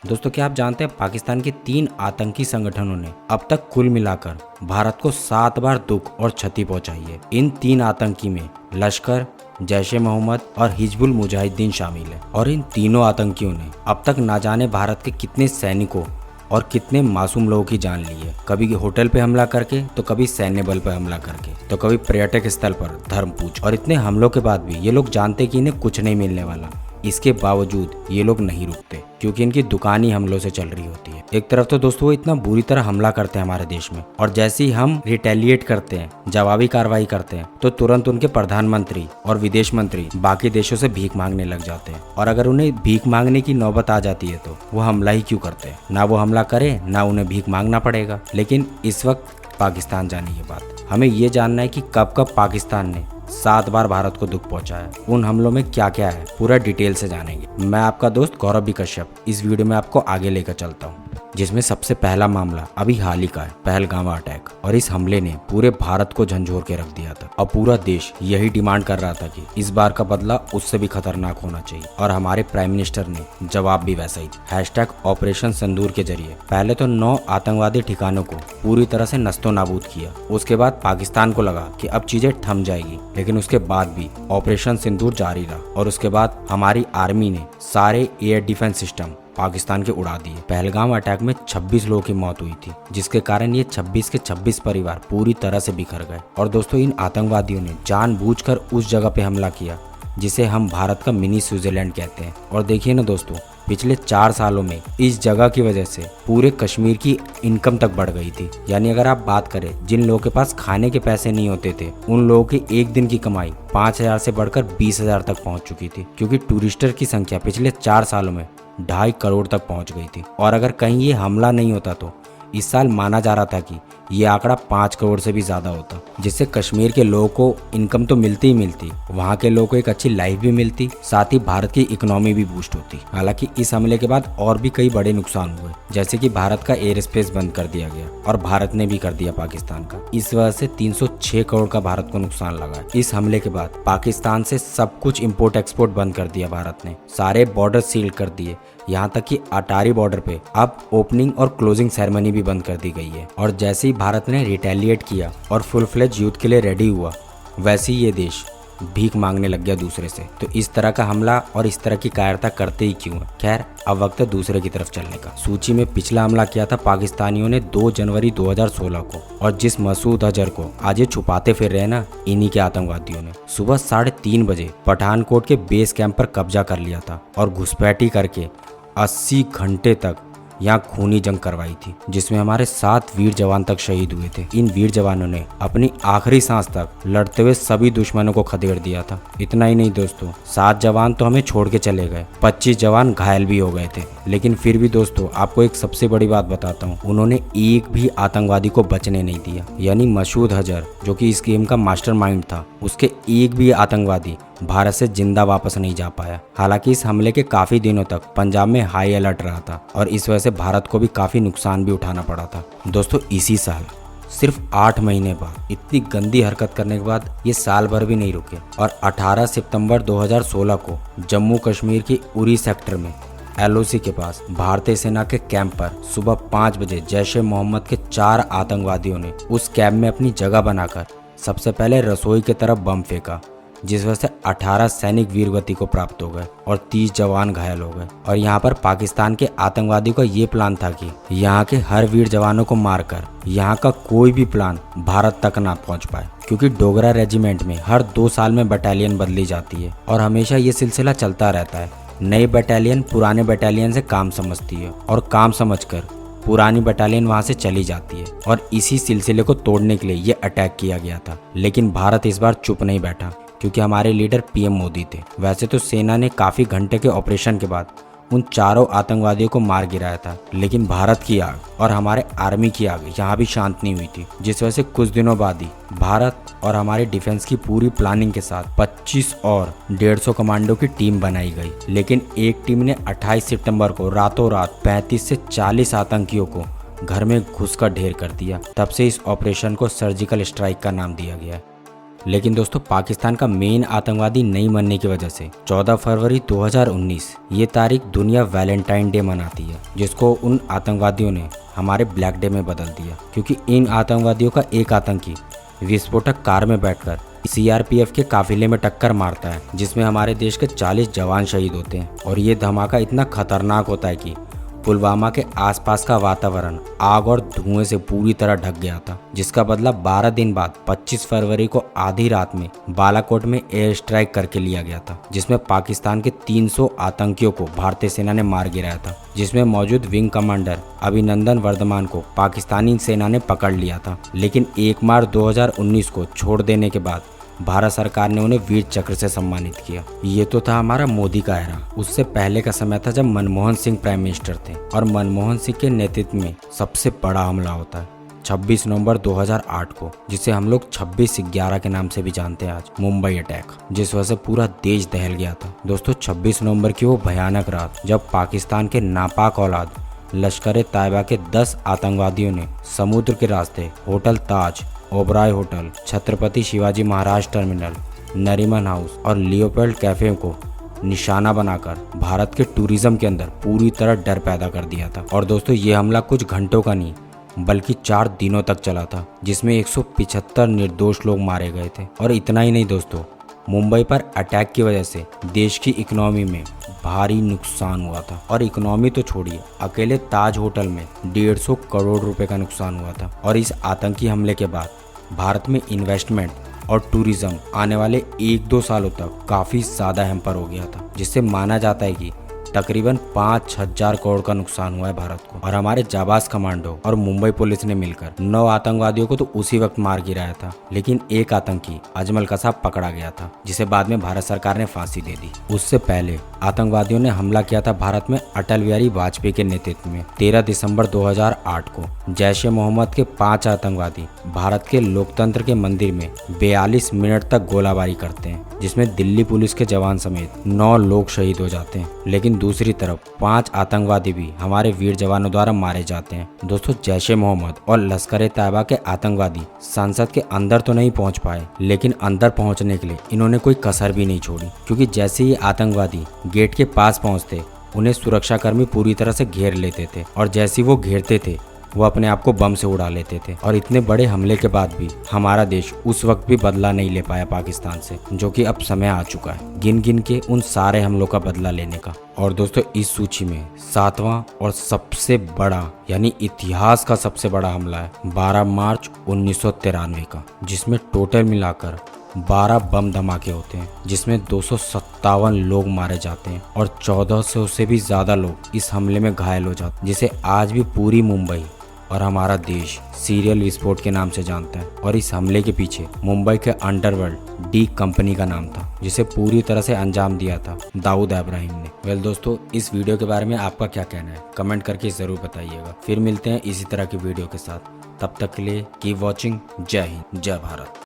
दोस्तों क्या आप जानते हैं पाकिस्तान के 3 आतंकी संगठनों ने अब तक कुल मिलाकर भारत को 7 बार दुख और क्षति पहुंचाई है। इन 3 आतंकी में लश्कर, जैश ए मोहम्मद और हिजबुल मुजाहिदीन शामिल है और इन तीनों आतंकियों ने अब तक ना जाने भारत के कितने सैनिकों और कितने मासूम लोगों की जान ली है। कभी होटल पे हमला करके, तो कभी सैन्य बल पे हमला करके, तो कभी पर्यटक स्थल पर धर्म पूछ। और इतने हमलों के बाद भी ये लोग जानते कि इन्हें कुछ नहीं मिलने वाला, इसके बावजूद ये लोग नहीं रुकते क्योंकि इनकी दुकान ही हमलों से चल रही होती है। एक तरफ तो दोस्तों वो इतना बुरी तरह हमला करते हैं हमारे देश में, और जैसे ही हम रिटेलिएट करते हैं, जवाबी कार्रवाई करते हैं, तो तुरंत उनके प्रधानमंत्री और विदेश मंत्री बाकी देशों से भीख मांगने लग जाते हैं। और अगर उन्हें भीख मांगने की नौबत आ जाती है तो वो हमला ही क्यों करते हैं। ना वो हमला करे, ना उन्हें भीख मांगना पड़ेगा। लेकिन इस वक्त पाकिस्तान जानी ये बात, हमें ये जानना है कि कब कब पाकिस्तान ने 7 बार भारत को दुख पहुंचाया, उन हमलों में क्या क्या है, पूरा डिटेल से जानेंगे। मैं आपका दोस्त गौरव बी कश्यप इस वीडियो में आपको आगे लेकर चलता हूं, जिसमें सबसे पहला मामला अभी हाल ही का है, पहलगाम अटैक। और इस हमले ने पूरे भारत को झंझोर के रख दिया था और पूरा देश यही डिमांड कर रहा था कि इस बार का बदला उससे भी खतरनाक होना चाहिए। और हमारे प्राइम मिनिस्टर ने जवाब भी वैसा ही ऑपरेशन सिंदूर के जरिए पहले तो 9 आतंकवादी ठिकानों को पूरी तरह से नस्तो नाबूद किया। उसके बाद पाकिस्तान को लगा कि अब चीजें थम जाएगी, लेकिन उसके बाद भी ऑपरेशन सिंदूर जारी रहा। और उसके बाद हमारी आर्मी ने सारे एयर डिफेंस सिस्टम पाकिस्तान के उड़ा दिए। पहलगाम अटैक में 26 लोगों की मौत हुई थी, जिसके कारण ये 26 के 26 परिवार पूरी तरह से बिखर गए। और दोस्तों इन आतंकवादियों ने जानबूझकर उस जगह पे हमला किया जिसे हम भारत का मिनी स्विट्जरलैंड कहते हैं। और देखिए ना दोस्तों, पिछले 4 सालों में इस जगह की वजह से पूरे कश्मीर की इनकम तक बढ़ गई थी। यानी अगर आप बात करें, जिन लोगों के पास खाने के पैसे नहीं होते थे, उन लोगों की एक दिन की कमाई 5,000 से बढ़कर 20,000 तक पहुंच चुकी थी, क्योंकि टूरिस्टर की संख्या पिछले 4 सालों में 2.5 करोड़ तक पहुंच गई थी। और अगर कहीं ये हमला नहीं होता तो इस साल माना जा रहा था कि ये आंकड़ा 5 करोड़ से भी ज्यादा होता, जिससे कश्मीर के लोगों को इनकम तो मिलती ही मिलती, वहाँ के लोगों को एक अच्छी लाइफ भी मिलती, साथ ही भारत की इकोनॉमी भी बूस्ट होती। हालांकि इस हमले के बाद और भी कई बड़े नुकसान हुए, जैसे कि भारत का एयर स्पेस बंद कर दिया गया और भारत ने भी कर दिया पाकिस्तान का। इस वजह से 306 करोड़ का भारत को नुकसान लगा। इस हमले के बाद पाकिस्तान से सब कुछ इम्पोर्ट एक्सपोर्ट बंद कर दिया भारत ने, सारे बॉर्डर सील कर दिए, यहाँ तक कि अटारी बॉर्डर पे अब ओपनिंग और क्लोजिंग सेरेमनी भी बंद कर दी गई है। और जैसे ही भारत ने रिटेलिएट किया और फुल फ्लेज युद्ध के लिए रेडी हुआ, वैसे ही ये देश भीख मांगने लग गया दूसरे से। तो इस तरह का हमला और इस तरह की कायरता करते ही क्यों है। खैर, अब वक्त है दूसरे की तरफ चलने का। सूची में पिछला हमला किया था पाकिस्तानियों ने 2 जनवरी 2016 को, और जिस मसूद अजहर को आज ये छुपाते फिर रहे ना, इन्हीं के आतंकवादियों ने सुबह 3:30 बजे पठानकोट के बेस कैंप पर कब्जा कर लिया था और घुसपैठी करके 80 घंटे तक यहाँ खूनी जंग करवाई थी, जिसमें हमारे 7 वीर जवान तक शहीद हुए थे। इन वीर जवानों ने अपनी आखिरी सांस तक लड़ते हुए सभी दुश्मनों को खदेड़ दिया था। इतना ही नहीं दोस्तों, 7 जवान तो हमें छोड़ के चले गए, 25 जवान घायल भी हो गए थे। लेकिन फिर भी दोस्तों, आपको एक सबसे बड़ी बात बताता हूँ, उन्होंने एक भी आतंकवादी को बचने नहीं दिया। यानी मसूद अजहर, जो कि इस गेम का मास्टरमाइंड था, उसके एक भी आतंकवादी भारत से जिंदा वापस नहीं जा पाया। हालांकि इस हमले के काफी दिनों तक पंजाब में हाई अलर्ट रहा था और इस वजह से भारत को भी काफी नुकसान भी उठाना पड़ा था। दोस्तों इसी साल सिर्फ 8 महीने बाद इतनी गंदी हरकत करने के बाद ये साल भर भी नहीं रुके और 18 सितंबर 2016 को जम्मू कश्मीर के उरी सेक्टर में LOC के पास भारतीय सेना के कैंप पर सुबह 5 बजे जैश ए मोहम्मद के 4 आतंकवादियों ने उस कैंप में अपनी जगह बनाकर सबसे पहले रसोई की तरफ बम फेंका, जिस वजह से 18 सैनिक वीरगति को प्राप्त हो गए और 30 जवान घायल हो गए। और यहाँ पर पाकिस्तान के आतंकवादियों का ये प्लान था कि यहाँ के हर वीर जवानों को मारकर यहाँ का कोई भी प्लान भारत तक ना पहुँच पाए, क्योंकि डोगरा रेजिमेंट में हर 2 साल में बटालियन बदली जाती है और हमेशा ये सिलसिला चलता रहता है। नई बटालियन पुराने बटालियन से काम समझती है और काम समझकर पुरानी बटालियन वहां से चली जाती है, और इसी सिलसिले को तोड़ने के लिए ये अटैक किया गया था। लेकिन भारत इस बार चुप नहीं बैठा, क्योंकि हमारे लीडर PM मोदी थे। वैसे तो सेना ने काफी घंटे के ऑपरेशन के बाद उन 4 आतंकवादियों को मार गिराया था, लेकिन भारत की आग और हमारे आर्मी की आग यहाँ भी शांत नहीं हुई थी, जिस वजह से कुछ दिनों बाद ही भारत और हमारे डिफेंस की पूरी प्लानिंग के साथ 25 और 150 कमांडो की टीम बनाई गई। लेकिन एक टीम ने 28 सितंबर को रातों रात 35 से 40 आतंकियों को घर में घुसकर ढेर कर दिया। तब से इस ऑपरेशन को सर्जिकल स्ट्राइक का नाम दिया गया है। लेकिन दोस्तों पाकिस्तान का मेन आतंकवादी नहीं बनने की वजह से 14 फरवरी 2019 ये तारीख दुनिया वैलेंटाइन डे मनाती है, जिसको उन आतंकवादियों ने हमारे ब्लैक डे में बदल दिया। क्योंकि इन आतंकवादियों का एक आतंकी विस्फोटक कार में बैठकर सीआरपीएफ के काफिले में टक्कर मारता है, जिसमें हमारे देश के 40 जवान शहीद होते हैं। और ये धमाका इतना खतरनाक होता है कि पुलवामा के आसपास का वातावरण आग और धुएं से पूरी तरह ढक गया था, जिसका बदला 12 दिन बाद 25 फरवरी को आधी रात में बालाकोट में एयर स्ट्राइक करके लिया गया था, जिसमें पाकिस्तान के 300 आतंकियों को भारतीय सेना ने मार गिराया था, जिसमें मौजूद विंग कमांडर अभिनंदन वर्धमान को पाकिस्तानी सेना ने पकड़ लिया था। लेकिन 1 मार्च 2019 को छोड़ देने के बाद भारत सरकार ने उन्हें वीर चक्र से सम्मानित किया। ये तो था हमारा मोदी का एरा। उससे पहले का समय था जब मनमोहन सिंह प्राइम मिनिस्टर थे, और मनमोहन सिंह के नेतृत्व में सबसे बड़ा हमला होता है 26 नवंबर 2008 को, जिसे हम लोग 26/11 के नाम से भी जानते हैं आज, मुंबई अटैक, जिस वजह से पूरा देश दहल गया था। दोस्तों 26 नवंबर की वो भयानक रात जब पाकिस्तान के नापाक औलाद लश्कर ए तैयबा के 10 आतंकवादियों ने समुद्र के रास्ते होटल ताज, Oberoi hotel, Chhatrapati Shivaji Maharaj terminal, Nariman house और लियोपोल्ड कैफे को निशाना बनाकर भारत के टूरिज्म के अंदर पूरी तरह डर पैदा कर दिया था। और दोस्तों ये हमला कुछ घंटों का नहीं बल्कि 4 दिनों तक चला था, जिसमें 175 निर्दोष लोग मारे गए थे। और इतना ही नहीं दोस्तों, मुंबई पर अटैक की वजह से देश की इकोनॉमी में भारी नुकसान हुआ था। और इकोनॉमी तो छोड़िए, अकेले ताज होटल में 150 करोड़ रुपए का नुकसान हुआ था। और इस आतंकी हमले के बाद भारत में इन्वेस्टमेंट और टूरिज्म आने वाले 1-2 सालों तक काफ़ी ज़्यादा हैम्पर हो गया था, जिससे माना जाता है कि तकरीबन 5,000 करोड़ का नुकसान हुआ है भारत को। और हमारे जाबाज कमांडो और मुंबई पुलिस ने मिलकर 9 आतंकवादियों को तो उसी वक्त मार गिराया था, लेकिन एक आतंकी अजमल कसाब पकड़ा गया था, जिसे बाद में भारत सरकार ने फांसी दे दी। उससे पहले आतंकवादियों ने हमला किया था भारत में अटल बिहारी वाजपेयी के नेतृत्व में 13 दिसंबर 2008 को। जैश ए मोहम्मद के 5 आतंकवादी भारत के लोकतंत्र के मंदिर में 42 मिनट तक गोलाबारी करते हैं, जिसमें दिल्ली पुलिस के जवान समेत 9 लोग शहीद हो जाते हैं। लेकिन दूसरी तरफ 5 आतंकवादी भी हमारे वीर जवानों द्वारा मारे जाते हैं। दोस्तों जैश ए मोहम्मद और लश्कर ए तैयबा के आतंकवादी संसद के अंदर तो नहीं पहुंच पाए, लेकिन अंदर पहुंचने के लिए इन्होंने कोई कसर भी नहीं छोड़ी, क्योंकि जैसे ही आतंकवादी गेट के पास पहुंचते उन्हें सुरक्षाकर्मी पूरी तरह से घेर लेते थे, और जैसे ही वो घेरते थे वो अपने आप को बम से उड़ा लेते थे। और इतने बड़े हमले के बाद भी हमारा देश उस वक्त भी बदला नहीं ले पाया पाकिस्तान से, जो कि अब समय आ चुका है गिन गिन के उन सारे हमलों का बदला लेने का। और दोस्तों इस सूची में 7वां और सबसे बड़ा यानी इतिहास का सबसे बड़ा हमला है 12 मार्च 1993 का, जिसमें टोटल मिलाकर 12 बम धमाके होते हैं, जिसमें 257 लोग मारे जाते हैं और 1400 से भी ज़्यादा लोग इस हमले में घायल हो जाते हैं, जिसे आज भी पूरी मुंबई और हमारा देश सीरियल विस्फोट के नाम से जानता है। और इस हमले के पीछे मुंबई के अंडरवर्ल्ड डी कंपनी का नाम था, जिसे पूरी तरह से अंजाम दिया था दाऊद इब्राहिम ने। वेल दोस्तों, इस वीडियो के बारे में आपका क्या कहना है कमेंट करके ज़रूर बताइएगा। फिर मिलते हैं इसी तरह की वीडियो के साथ, तब तक के लिए कीप वॉचिंग। जय हिंद, जय भारत।